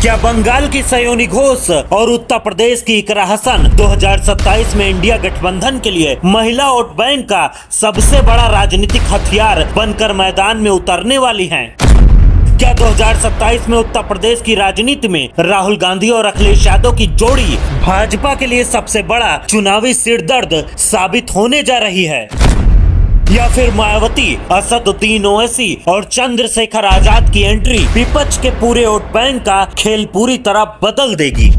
क्या बंगाल की सयोनी घोष और उत्तर प्रदेश की इकरा हसन 2027 में इंडिया गठबंधन के लिए महिला वोट बैंक का सबसे बड़ा राजनीतिक हथियार बनकर मैदान में उतरने वाली हैं? क्या 2027 में उत्तर प्रदेश की राजनीति में राहुल गांधी और अखिलेश यादव की जोड़ी भाजपा के लिए सबसे बड़ा चुनावी सिरदर्द साबित होने जा रही है, या फिर मायावती, असदुद्दीन ओवैसी और चंद्रशेखर आजाद की एंट्री विपक्ष के पूरे वोट बैंक का खेल पूरी तरह बदल देगी?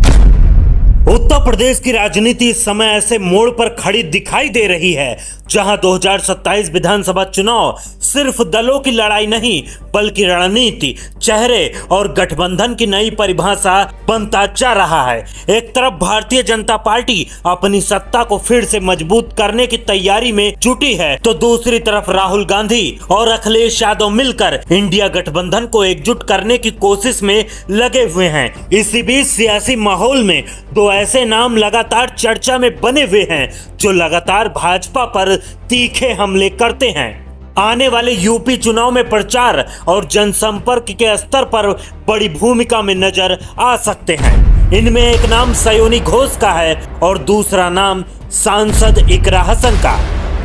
उत्तर प्रदेश की राजनीति इस समय ऐसे मोड़ पर खड़ी दिखाई दे रही है जहां 2027 विधानसभा चुनाव सिर्फ दलों की लड़ाई नहीं बल्कि रणनीति, चेहरे और गठबंधन की नई परिभाषा बनता जा रहा है। एक तरफ भारतीय जनता पार्टी अपनी सत्ता को फिर से मजबूत करने की तैयारी में जुटी है, तो दूसरी तरफ राहुल गांधी और अखिलेश यादव मिलकर इंडिया गठबंधन को एकजुट करने की कोशिश में लगे हुए हैं। इसी बीच सियासी माहौल में दो ऐसे नाम लगातार चर्चा में बने हुए हैं जो लगातार भाजपा पर तीखे हमले करते हैं। आने वाले यूपी चुनाव में प्रचार और जनसंपर्क के स्तर पर बड़ी भूमिका में नजर आ सकते हैं। इनमें एक नाम सयोनी घोष का है और दूसरा नाम सांसद इकरा हसन का,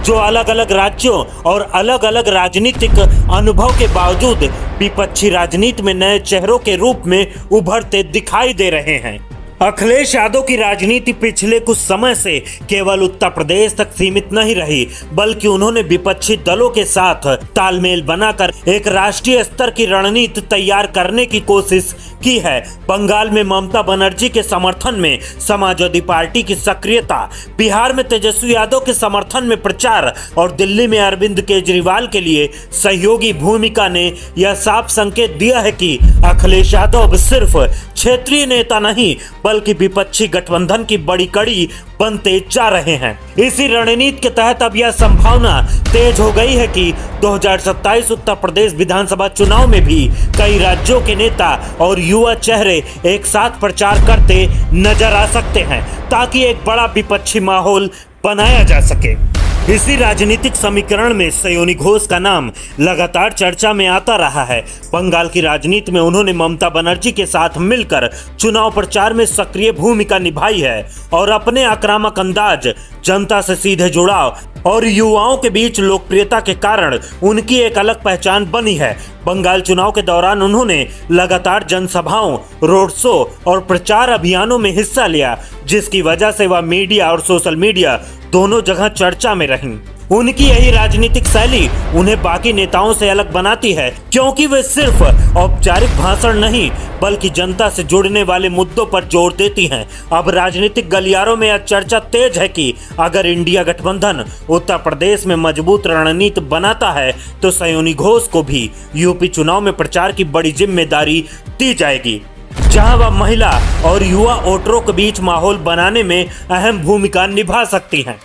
जो अलग अलग राज्यों और अलग अलग राजनीतिक अनुभव के बावजूद विपक्षी राजनीति में नए चेहरों के रूप में उभरते दिखाई दे रहे हैं। अखिलेश यादव की राजनीति पिछले कुछ समय से केवल उत्तर प्रदेश तक सीमित नहीं रही, बल्कि उन्होंने विपक्षी दलों के साथ तालमेल बनाकर एक राष्ट्रीय स्तर की रणनीति तैयार करने की कोशिश की है। बंगाल में ममता बनर्जी के समर्थन में समाजवादी पार्टी की सक्रियता, बिहार में तेजस्वी यादव के समर्थन में प्रचार और दिल्ली में अरविंद केजरीवाल के लिए सहयोगी भूमिका ने यह साफ संकेत दिया है कि अखिलेश यादव अब सिर्फ क्षेत्रीय नेता नहीं बल्कि विपक्षी गठबंधन की बड़ी कड़ी बनते जा रहे हैं। इसी रणनीति के तहत अब यह संभावना तेज हो गई है कि 2027 उत्तर प्रदेश विधानसभा चुनाव में भी कई राज्यों के नेता और युवा चेहरे एक साथ प्रचार करते नजर आ सकते हैं, ताकि एक बड़ा विपक्षी माहौल बनाया जा सके। इसी राजनीतिक समीकरण में सयोनी घोष का नाम लगातार चर्चा में आता रहा है। बंगाल की राजनीति में उन्होंने ममता बनर्जी के साथ मिलकर चुनाव प्रचार में सक्रिय भूमिका निभाई है और अपने आक्रामक अंदाज, जनता से सीधे जुड़ाव और युवाओं के बीच लोकप्रियता के कारण उनकी एक अलग पहचान बनी है। बंगाल चुनाव के दौरान उन्होंने लगातार जनसभाओं, रोड शो और प्रचार अभियानों में हिस्सा लिया, जिसकी वजह से वह मीडिया और सोशल मीडिया दोनों जगह चर्चा में रहीं। उनकी यही राजनीतिक शैली उन्हें बाकी नेताओं से अलग बनाती है, क्योंकि वे सिर्फ औपचारिक भाषण नहीं बल्कि जनता से जुड़ने वाले मुद्दों पर जोर देती हैं। अब राजनीतिक गलियारों में यह चर्चा तेज है कि अगर इंडिया गठबंधन उत्तर प्रदेश में मजबूत रणनीति बनाता है तो सयोनी घोष को भी यूपी चुनाव में प्रचार की बड़ी जिम्मेदारी दी जाएगी, जहां वह महिला और युवा वोटरों के बीच माहौल बनाने में अहम भूमिका निभा सकती हैं।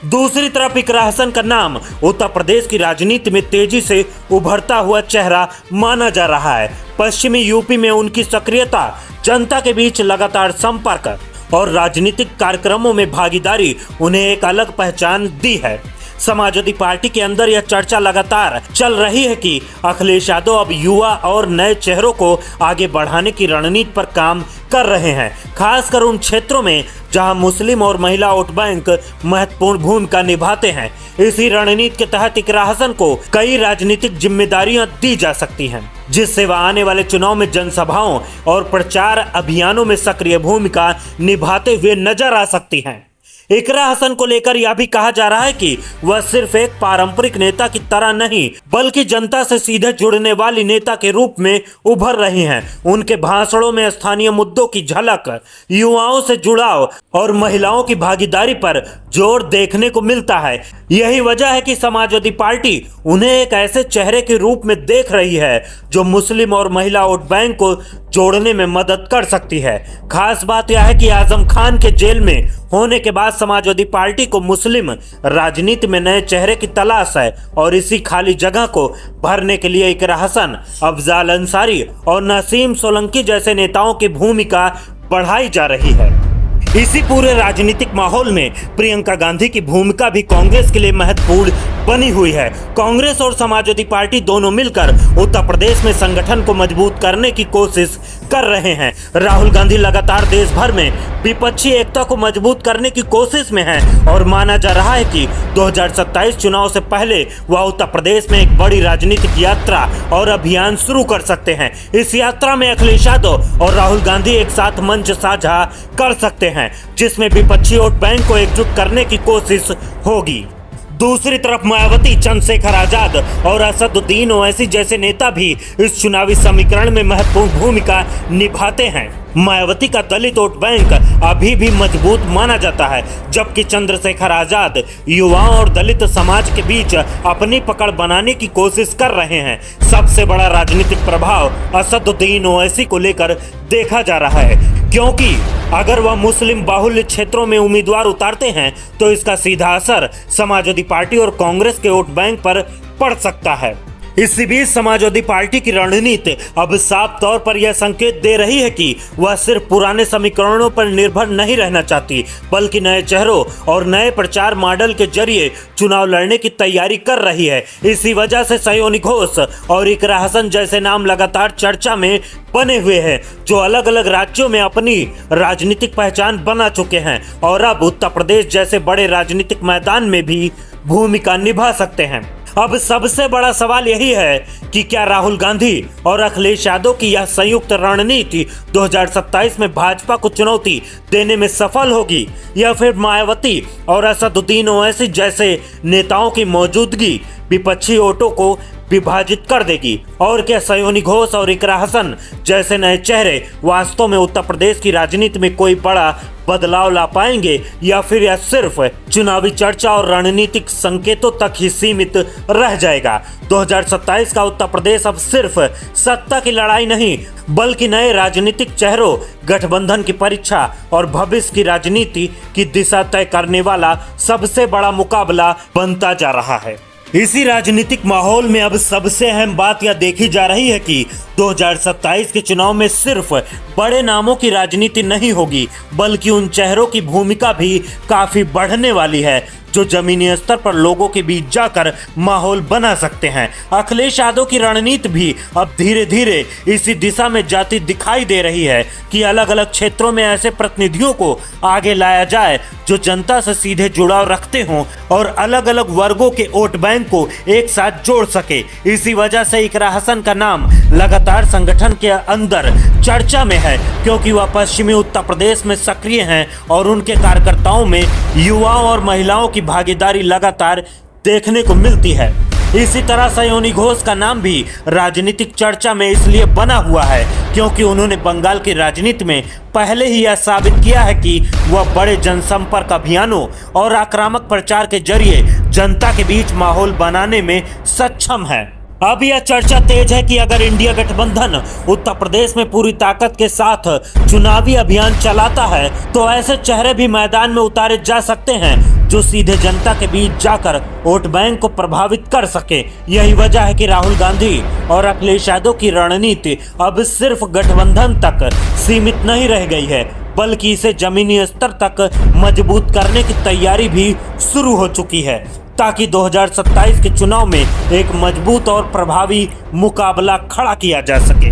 दूसरी तरफ इकरा हसन का नाम उत्तर प्रदेश की राजनीति में तेजी से उभरता हुआ चेहरा माना जा रहा है। पश्चिमी यूपी में उनकी सक्रियता, जनता के बीच लगातार संपर्क और राजनीतिक कार्यक्रमों में भागीदारी उन्हें एक अलग पहचान दी है। समाजवादी पार्टी के अंदर यह चर्चा लगातार चल रही है कि अखिलेश यादव अब युवा और नए चेहरों को आगे बढ़ाने की रणनीति पर काम कर रहे हैं, खासकर उन क्षेत्रों में जहां मुस्लिम और महिला वोट बैंक महत्वपूर्ण भूमिका निभाते हैं। इसी रणनीति के तहत इकरा हसन को कई राजनीतिक जिम्मेदारियां दी जा सकती हैं, जिससे वह आने वाले चुनाव में जनसभाओं और प्रचार अभियानों में सक्रिय भूमिका निभाते हुए नजर आ सकती हैं। इकरा हसन को लेकर यह भी कहा जा रहा है कि वह सिर्फ एक पारंपरिक नेता की तरह नहीं बल्कि जनता से सीधे जुड़ने वाली नेता के रूप में उभर रही हैं। उनके भाषणों में स्थानीय मुद्दों की झलक, युवाओं से जुड़ाव और महिलाओं की भागीदारी पर जोर देखने को मिलता है। यही वजह है कि समाजवादी पार्टी उन्हें एक ऐसे चेहरे के रूप में देख रही है जो मुस्लिम और महिला वोट बैंक को जोड़ने में मदद कर सकती है। खास बात यह है कि आजम खान के जेल में होने के बाद समाजवादी पार्टी को मुस्लिम राजनीति में नए चेहरे की तलाश है और इसी खाली जगह को भरने के लिए इकरा हसन, अफजाल अंसारी और नसीम सोलंकी जैसे नेताओं की भूमिका बढ़ाई जा रही है। इसी पूरे राजनीतिक माहौल में प्रियंका गांधी की भूमिका भी कांग्रेस के लिए महत्वपूर्ण बनी हुई है। कांग्रेस और समाजवादी पार्टी दोनों मिलकर उत्तर प्रदेश में संगठन को मजबूत करने की कोशिश कर रहे हैं। राहुल गांधी लगातार देश भर में विपक्षी एकता को मजबूत करने की कोशिश में हैं और माना जा रहा है कि 2027 चुनाव से पहले वह उत्तर प्रदेश में एक बड़ी राजनीतिक यात्रा और अभियान शुरू कर सकते हैं। इस यात्रा में अखिलेश यादव और राहुल गांधी एक साथ मंच साझा कर सकते हैं, जिसमें विपक्षी वोट बैंक को एकजुट करने की कोशिश होगी। दूसरी तरफ मायावती, चंद्रशेखर आजाद और असदुद्दीन ओवैसी जैसे नेता भी इस चुनावी समीकरण में महत्वपूर्ण भूमिका निभाते हैं। मायावती का दलित वोट बैंक अभी भी मजबूत माना जाता है, जबकि चंद्रशेखर आजाद युवाओं और दलित समाज के बीच अपनी पकड़ बनाने की कोशिश कर रहे हैं। सबसे बड़ा राजनीतिक प्रभाव असदुद्दीन ओवैसी को लेकर देखा जा रहा है, क्योंकि अगर वह मुस्लिम बाहुल्य क्षेत्रों में उम्मीदवार उतारते हैं तो इसका सीधा असर समाजवादी पार्टी और कांग्रेस के वोट बैंक पर पड़ सकता है। इसी बीच समाजवादी पार्टी की रणनीति अब साफ तौर पर यह संकेत दे रही है कि वह सिर्फ पुराने समीकरणों पर निर्भर नहीं रहना चाहती, बल्कि नए चेहरों और नए प्रचार मॉडल के जरिए चुनाव लड़ने की तैयारी कर रही है। इसी वजह से सयोनी घोष और इकरा हसन जैसे नाम लगातार चर्चा में बने हुए हैं, जो अलग अलग राज्यों में अपनी राजनीतिक पहचान बना चुके हैं और अब उत्तर प्रदेश जैसे बड़े राजनीतिक मैदान में भी भूमिका निभा सकते हैं। अब सबसे बड़ा सवाल यही है कि क्या राहुल गांधी और अखिलेश यादव की यह संयुक्त रणनीति 2027 में भाजपा को चुनौती देने में सफल होगी, या फिर मायावती और असदुद्दीन ओवैसी जैसे नेताओं की मौजूदगी विपक्षी वोटों को विभाजित कर देगी। और क्या सयोनी घोष और इकरा हसन जैसे नए चेहरे वास्तव में उत्तर प्रदेश की राजनीति में कोई बड़ा बदलाव ला पाएंगे, या फिर यह सिर्फ चुनावी चर्चा और रणनीतिक संकेतों तक ही सीमित रह जाएगा। 2027 का उत्तर प्रदेश अब सिर्फ सत्ता की लड़ाई नहीं, बल्कि नए राजनीतिक चेहरों, गठबंधन की परीक्षा और भविष्य की राजनीति की दिशा तय करने वाला सबसे बड़ा मुकाबला बनता जा रहा है। इसी राजनीतिक माहौल में अब सबसे अहम बात यह देखी जा रही है कि 2027 के चुनाव में सिर्फ बड़े नामों की राजनीति नहीं होगी, बल्कि उन चेहरों की भूमिका भी काफी बढ़ने वाली है, जो जमीनी स्तर पर लोगों के बीच जाकर माहौल बना सकते हैं। अखिलेश यादव की रणनीति भी अब धीरे धीरे इसी दिशा में जाती दिखाई दे रही है कि अलग अलग क्षेत्रों में ऐसे प्रतिनिधियों को आगे लाया जाए जो जनता से सीधे जुड़ाव रखते हों और अलग अलग वर्गों के वोट बैंक को एक साथ जोड़ सके। इसी वजह से इकरा हसन का नाम लगातार संगठन के अंदर चर्चा में है, क्योंकि वह पश्चिमी उत्तर प्रदेश में सक्रिय हैं और उनके कार्यकर्ताओं में युवाओं और महिलाओं की भागीदारी लगातार देखने को मिलती है। इसी तरह सयोनी घोष का नाम भी राजनीतिक चर्चा में इसलिए बना हुआ है क्योंकि उन्होंने बंगाल की राजनीति में पहले ही यह साबित किया है कि वह बड़े जनसंपर्क अभियानों और आक्रामक प्रचार के जरिए जनता के बीच माहौल बनाने में सक्षम है। अब यह चर्चा तेज है कि अगर इंडिया गठबंधन उत्तर प्रदेश में पूरी ताकत के साथ चुनावी अभियान चलाता है तो ऐसे चेहरे भी मैदान में उतारे जा सकते हैं जो सीधे जनता के बीच जाकर वोट बैंक को प्रभावित कर सके। यही वजह है कि राहुल गांधी और अखिलेश यादव की रणनीति अब सिर्फ गठबंधन तक सीमित नहीं रह गई है, बल्कि इसे जमीनी स्तर तक मजबूत करने की तैयारी भी शुरू हो चुकी है, ताकि 2027 के चुनाव में एक मजबूत और प्रभावी मुकाबला खड़ा किया जा सके।